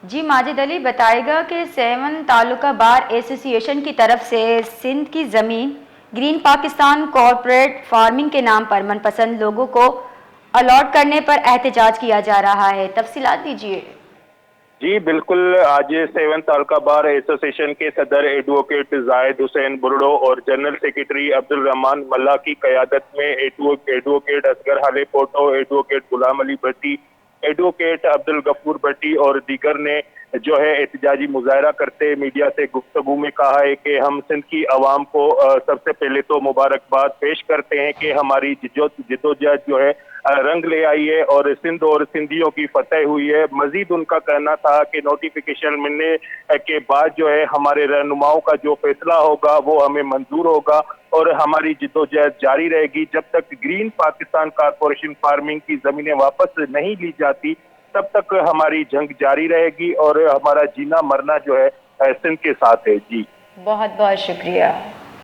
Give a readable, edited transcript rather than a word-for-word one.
जी माजिद अली, बताएगा कि seven taluka bar association की तरफ से सिंध की ज़मीन ग्रीन पाकिस्तान कॉरपोरेट फार्मिंग के नाम पर मनपसंद लोगों को अलॉट करने पर एहतजाज किया जा रहा है। तफसीलात दीजिए। जी बिल्कुल, आज सेवन तालका बार एसोसिएशन के सदर एडवोकेट जाहिद हुसैन बुरडो और जनरल सेक्रेटरी अब्दुल रहमान मल्ला की कयादत में एडवोकेट असगर हाले पोटो, एडवोकेट गुलाम अली भट्टी, एडवोकेट अब्दुल गफूर भट्टी और दीगर ने जो है एहतजाजी मुजाहरा करते मीडिया से गुफ्तगू में कहा है कि हम सिंध की आवाम को सबसे पहले तो मुबारकबाद पेश करते हैं कि हमारी जिद्दोजहद जो है रंग ले आई है और सिंध और सिंधियों की फतह हुई है। मजीद उनका कहना था कि नोटिफिकेशन मिलने के बाद जो है हमारे रहनुमाओं का जो फैसला होगा वो हमें मंजूर होगा और हमारी जिद्दोजहद जारी रहेगी। जब तक ग्रीन पाकिस्तान कारपोरेशन फार्मिंग की जमीनें वापस नहीं ली जाती तब तक हमारी जंग जारी रहेगी और हमारा जीना मरना जो है सिंध के साथ है। जी बहुत बहुत शुक्रिया।